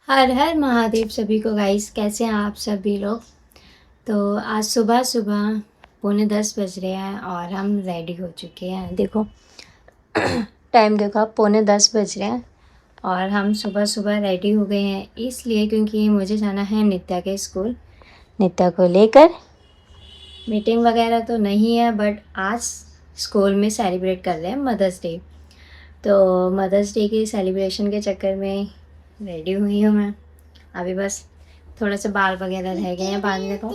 हर हर महादेव सभी को गाइस, कैसे हैं आप सभी लोग। तो आज सुबह सुबह 9:45 बज रहे हैं और हम रेडी हो चुके हैं। देखो टाइम देखो, आप 9:45 बज रहे हैं और हम सुबह सुबह रेडी हो गए हैं, इसलिए क्योंकि मुझे जाना है नित्या के स्कूल। नित्या को लेकर मीटिंग वगैरह तो नहीं है, बट आज स्कूल में सेलिब्रेट कर रहे हैं मदर्स डे। तो मदर्स डे के सेलिब्रेशन के चक्कर में रेडी हुई हूँ मैं। अभी बस थोड़ा सा बाल वगैरह रह गए हैं बांधने को।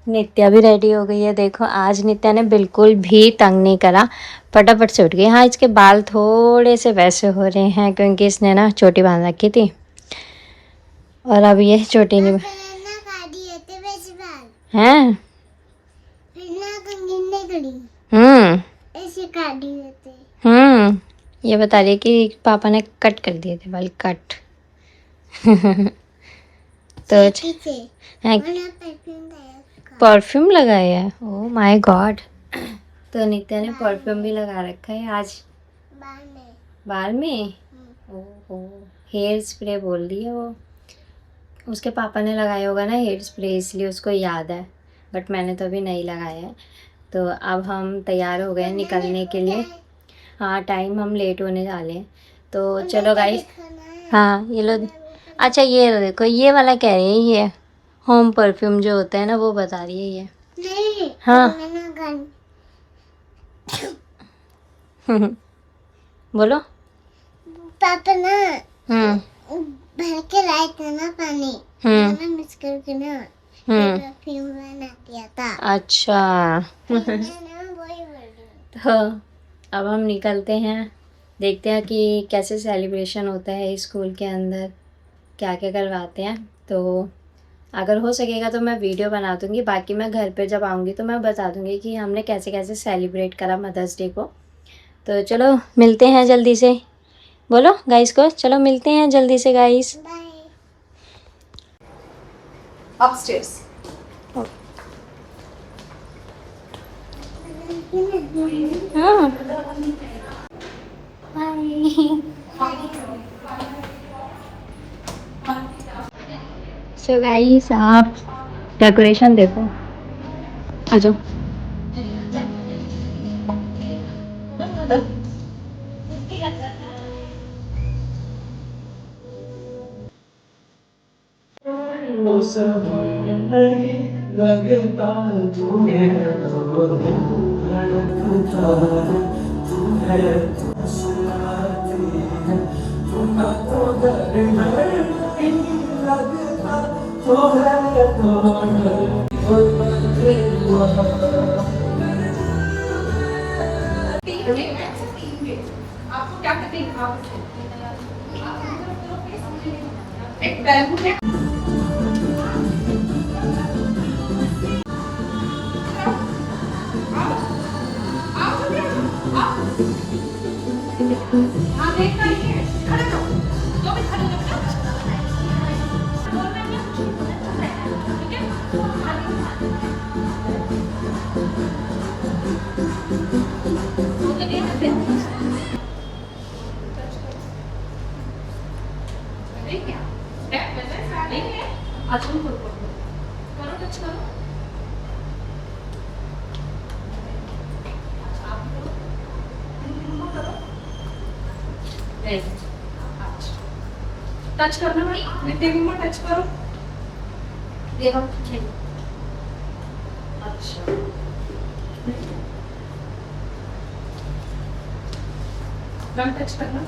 नित्या भी रेडी हो गई है। देखो आज नित्या ने बिल्कुल भी तंग नहीं करा, फटाफट से उठ गई। हाँ, इसके बाल थोड़े से वैसे हो रहे हैं क्योंकि इसने ना चोटी बांध रखी थी और अब ये चोटी नहीं हैं। ये बता रही है कि पापा ने कट कर दिए थे बाल, कट। तो परफ्यूम लगाया है, ओह माय गॉड। तो नित्या ने परफ्यूम भी लगा रखा है आज बाल में। ओहो, हेयर स्प्रे बोल रही है वो। उसके पापा ने लगाया होगा ना हेयर स्प्रे, इसलिए उसको याद है, बट मैंने तो अभी नहीं लगाया है। तो अब हम तैयार हो गए हैं निकलने के लिए। हाँ, टाइम हम लेट होने वाले हैं। तो चलो गाइस। हाँ ये लो। अच्छा ये लो, देखो ये वाला कह रही है, ये होम परफ्यूम जो होता है ना वो बता रही है ये। नहीं, हाँ बोलो। पापा ना भर के लाए थे ना पानी, मैंने मिक्स करके ना परफ्यूम बना दिया था। अच्छा तो अब हम निकलते हैं, देखते हैं कि कैसे सेलिब्रेशन होता है स्कूल के अंदर, क्या क्या करवाते हैं। तो अगर हो सकेगा तो मैं वीडियो बना दूँगी, बाकी मैं घर पे जब आऊँगी तो मैं बता दूँगी कि हमने कैसे कैसे सेलिब्रेट करा मदर्स डे को। तो चलो मिलते हैं जल्दी से। बोलो गाइस को, चलो मिलते हैं जल्दी से गाइस। अपस्टेयर्स। हाँ सो गाइस, आप डेकोरेशन देखो, आ जाओ। आपको क्या करते हैं आप? एक बैलून है। हाँ देख रही है, खड़े रहो, जो भी खड़े रहो। करो टच करो। टच करना भाई, नित्य को टच करो। देखो अच्छा गन टच करना।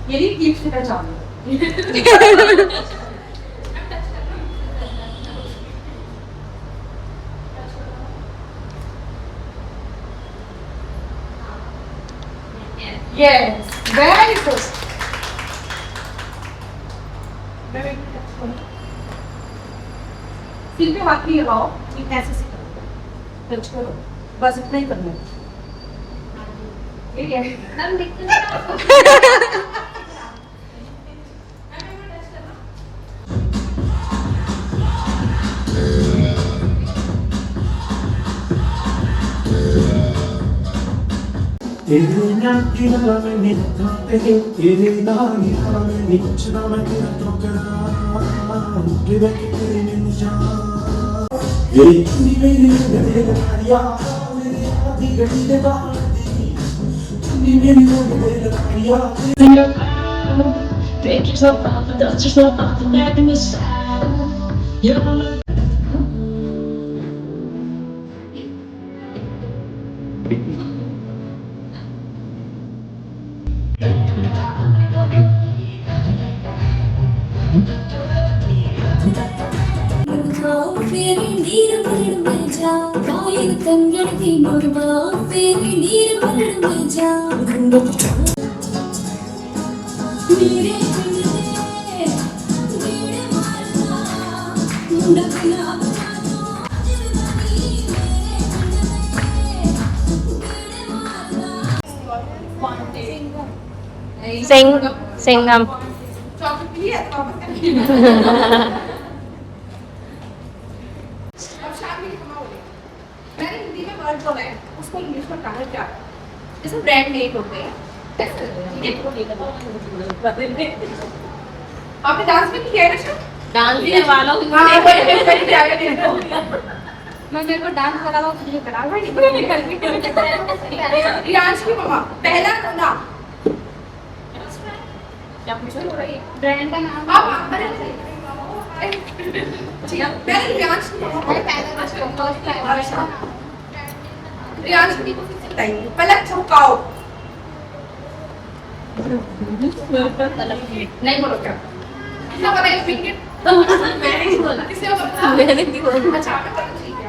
ये नहीं क्लिप से टच आना। Yes, very good. Very good. सिर पे हाथ नहीं लगाओ, ये ऐसे से करो, टच करो, बस इतना ही करना है। ठीक है, हम देखते हैं। Pick yourself up and dust yourself off and back in the saddle. You're फेरी नीर भरण में जा कायल कंगन की मुरबा फेरी नीर भरण में जा मेरे कंगने मेरे मारना मुंडा गुलाब सिंघम चॉकलेट भी है तो अब शाम में कमा बोले मैंने हिंदी में वर्ड बोला है उसको इंग्लिश में कहा क्या जैसे ब्रांड नेम होते हैं आपने डांस भी किया है ना शायद डांस भी वालों हाँ मैं मेरे को डांस करा हुआ मुझे करा रियांश की मम्मा पहला ना ब्रांड का नाम आप ठीक है पहले रियांश की मम्मा रियांश की बताइए पलक झपकाओ नहीं बोलो क्या किसने बताया विकेट मैंने नहीं बोला किसने बोला मैंने नहीं बोला अच्छा आपने बोला ठीक है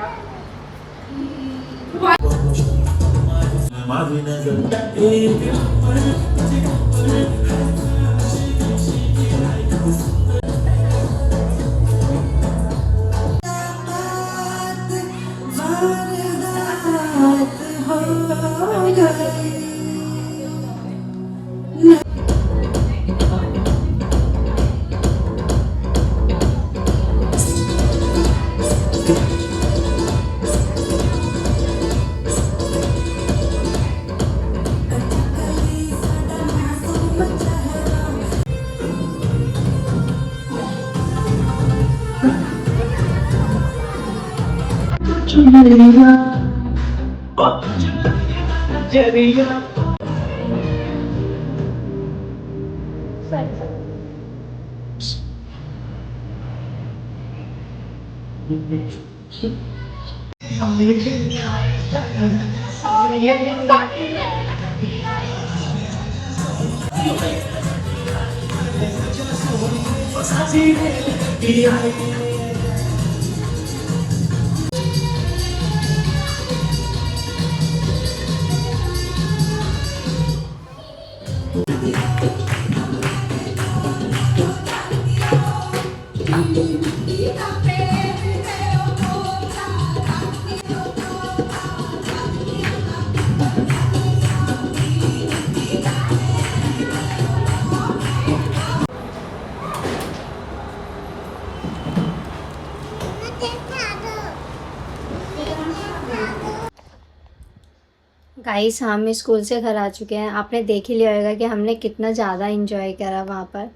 गाइस हम स्कूल से घर आ चुके हैं। आपने देख ही लिया होगा कि हमने कितना ज़्यादा इंजॉय करा वहाँ पर।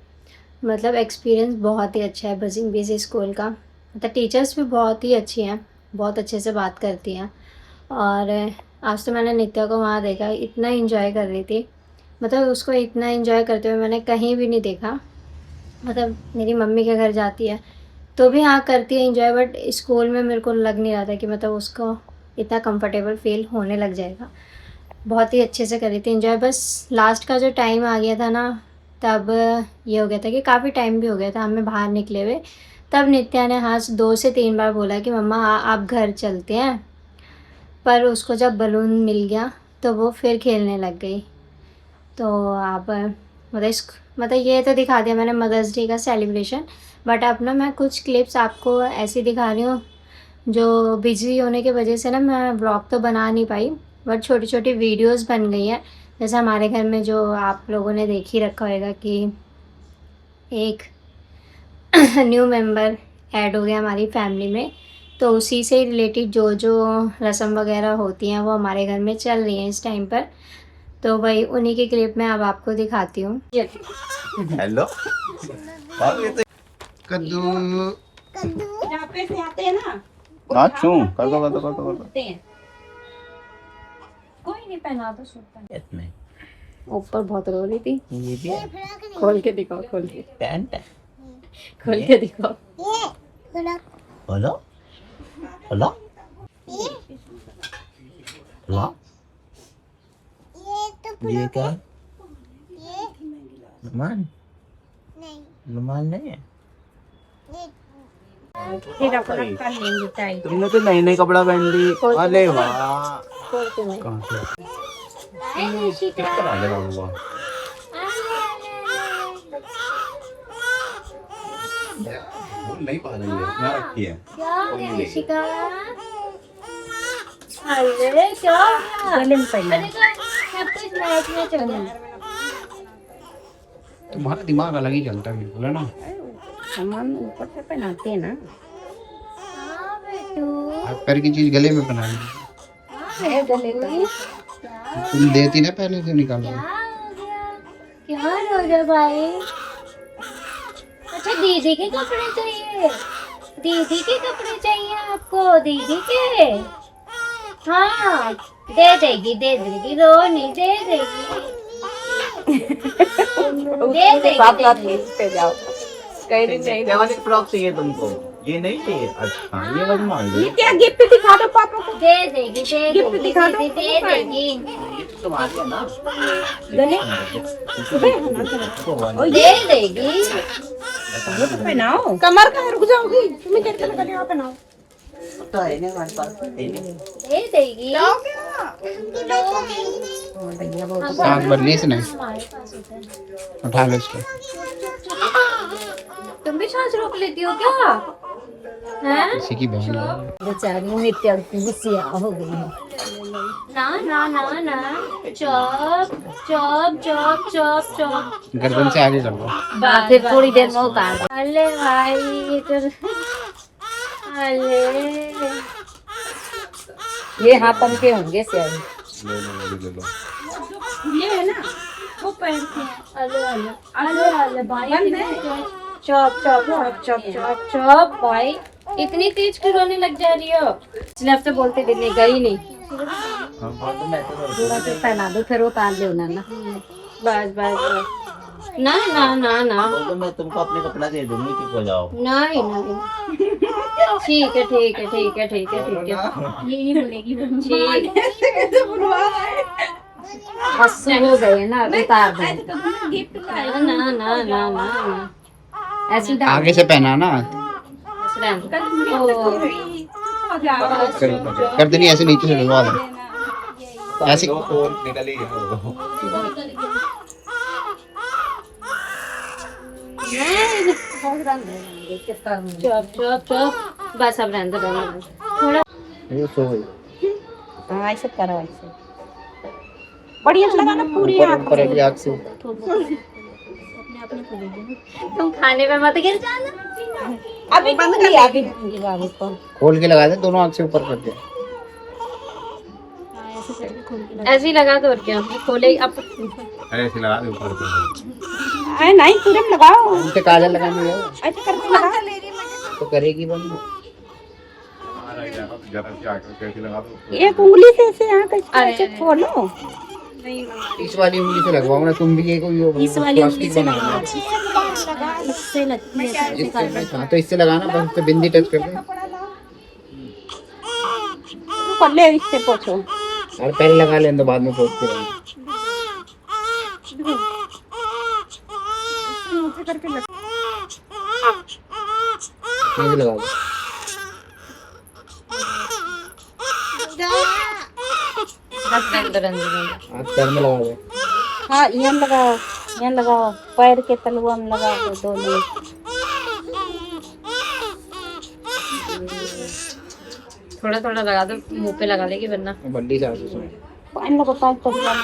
मतलब एक्सपीरियंस बहुत ही अच्छा है बजिंग बीज स्कूल का। मतलब टीचर्स भी बहुत ही अच्छी हैं, बहुत अच्छे से बात करती हैं। और आज तो मैंने नित्या को वहाँ देखा, इतना इंजॉय कर रही थी। मतलब उसको इतना इंजॉय करते हुए मैंने कहीं भी नहीं देखा। मतलब मेरी मम्मी के घर जाती है तो भी हाँ करती है इंजॉय, बट स्कूल में मेरे को लग नहीं रहा था कि मतलब उसको इतना कंफर्टेबल फील होने लग जाएगा। बहुत ही अच्छे से कर रही थी इंजॉय। बस लास्ट का जो टाइम आ गया था ना, तब ये हो गया था कि काफ़ी टाइम भी हो गया था हमें बाहर निकले हुए। तब नित्या ने हाँ 2 से 3 बार बोला कि मम्मा आप घर चलते हैं, पर उसको जब बलून मिल गया तो वो फिर खेलने लग गई। तो आप मतलब ये तो दिखा दिया मैंने मदर्स डे का सेलिब्रेशन, बट अब ना मैं कुछ क्लिप्स आपको ऐसी दिखा रही हूँ जो बिजी होने की वजह से ना मैं व्लॉग तो बना नहीं पाई, बट छोटी छोटी वीडियोस बन गई हैं। जैसे हमारे घर में जो आप लोगों ने देख ही रखा होगा कि एक न्यू मेंबर ऐड हो गया हमारी फैमिली में, तो उसी से रिलेटेड जो जो रस्म वगैरह होती हैं वो हमारे घर में चल रही हैं इस टाइम पर। तो भाई उन्हीं की क्लिप में अब आपको दिखाती हूँ। हेलो कद्दू यहाँ पे से आते हैं ना, नाचू कर दो होते हैं। कोई नहीं पहना तो सूट इसमें ऊपर बहुत रो रही थी। ये भी है खोल के दिखाओ, खोल के पैंट है खोल के दिखाओ। हेलो हेलो हेलो ये क्या है? रुमाल रुमाल नहीं है। फिर अपना कर लेंगे टाइम। तुमने तो नई नई कपड़ा पहन ली। अरे वाह खोल के मैं कहाँ से ऋषिका कितना आ गया हुआ वो नहीं पा रही है यहाँ रखी है क्या हो गया ऋषिका? अरे क्या हो गया? गले में पहना अरे तो सब कुछ मैच में चल रहा है। तुम्हारा दिमाग अलग ही चलता है बिल्कुल, है ना? सामान ऊपर से पहनाते हैं ना। हाँ बेटू, आप पैर की चीज गले में पहना ली। है गले में। तुम देती ना पहले से निकाल क्या के। हो गया? क्या हो गया भाई? अच्छा दीदी के कपड़े चाहिए? दीदी के कपड़े चाहिए आपको? दीदी के? हाँ दे देगी रो नहीं, दे देगी दे देगी। पे जाओ कहीं नहीं क्या वाली फ्रॉक चाहिए तुमको? ये नहीं चाहिए? अच्छा ये वाली मांग ये ली। क्या गिफ्ट दिखा दो पापा को। दे देगी गिफ्ट दिखा दो। दे देगी तुम्हारी है ना गले दे देगी। ये तो पहनाओ। कमर का रुक जाओगी तुम्हें, कैसे लगा यहाँ पहनाओ। तो है नहीं हमारे पास है नहीं। दे देगी। भैया वो सांस भर ली इसने, हमारे पास होता है। उठा लो इसको। तुम भी सांस रोक लेती हो क्या? हैं? किसी की बहन है। बेचारी नित्य गुस्सिया हो गई है। ना ना ना ना, चौप चौप चौप चौप चौप। गर्दन से आगे कर लो। फिर थोड़ी देर में उतार। अरे भाई ये तो अरे ये हाथन के होंगे स्याही। ले लो ये है ना वो पहनते हैं। अरे भाई चौप चौप चौप चौप चौप चौप भाई, इतनी तेज क्यों रोने लग जा रही हो? पिछले हफ्ते बोलते थे नहीं, गई नहीं। हम बहुत तो मैं तो थोड़ा सा पहना दो फिर उतार ले ना। बस बस बस। ना ना ना ना बोल तो मैं तुमको अपने कपड़ा दे दूंगी, चुप हो जाओ। नहीं नहीं, ठीक है ठीक है ठीक है ठीक है ठीक है, ये नहीं बोलेगी ठीक हंसू हो गए ना, उतार दो। ना ना ना ना ना ऐसी आगे से पहना ना, कर देनी ऐसे नीचे से डलवा दो ऐसे। तो निकल ही गया। चुप चुप चुप बस, अब रहने दो थोड़ा। ये सो गई। हाँ ऐसे करो, ऐसे बढ़िया से लगाना पूरी ऊपर आँख ऊपर में। अभी आग से तुम खाने पे मत गिर जाना। अभी बंद कर लिया, अभी बाबू को खोल के लगा दे, दोनों आग से ऊपर कर दे। ऐसे ही लगा दो और क्या, खोले अब ऐसे लगा दे ऊपर से। अरे नहीं पूरे में लगाओ, उनसे काजल लगाने है ऐसे करके लगा। तो करेगी बंद। एक उंगली से ऐसे यहाँ कैसे खोलो। इस वाली उंगली से लगवाओ ना, तुम भी ये कोई इस वाली उंगली से बनाना। इससे लगती है। हाँ तो इससे लगाना, बस इससे बिंदी टच कर दो कर ले, इससे पोछो। और पहले लगा लें तो बाद में पोछते रहेंगे। ये भी लगा दो। हाथ पैर में लगा दो। हाँ यहाँ लगाओ पैर के तलुआ में लगा दो दोनों। थोड़ा थोड़ा लगा दो, मुंह पे लगा लेगी वरना। बड्डी से आगे सुनो। पानी लगा पाँच तलुआ में।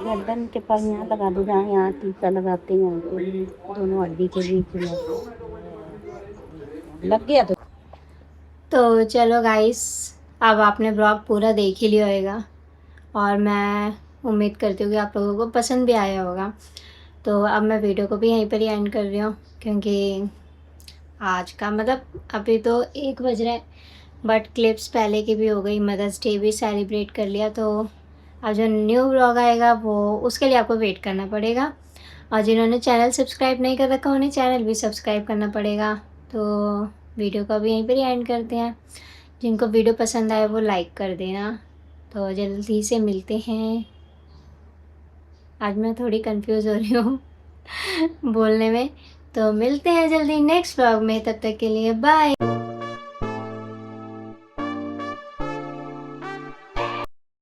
गर्दन के पास यहाँ लगा दो, जहाँ यहाँ टीका लगाते हैं दोनों हड्डी के बीच में। लग गया तो तो चलो गाइस, अब आपने ब्लॉग पूरा देख ही लिया होगा और मैं उम्मीद करती हूँ कि आप लोगों को पसंद भी आया होगा। तो अब मैं वीडियो को भी यहीं पर ही एंड कर रही हूँ, क्योंकि आज का मतलब अभी तो 1 बज रहा है, बट क्लिप्स पहले की भी हो गई, मदर्स डे भी सेलिब्रेट कर लिया। तो अब जो न्यू व्लॉग आएगा वो उसके लिए आपको वेट करना पड़ेगा, और जिन्होंने चैनल सब्सक्राइब नहीं कर रखा उन्हें चैनल भी सब्सक्राइब करना पड़ेगा। तो वीडियो को भी यहीं पर ही एंड करते हैं। जिनको वीडियो पसंद आए वो लाइक कर देना। तो जल्दी से मिलते हैं। आज मैं थोड़ी कंफ्यूज हो रही हूँ बोलने में। तो मिलते हैं जल्दी नेक्स्ट व्लॉग में, तब तक के लिए बाय।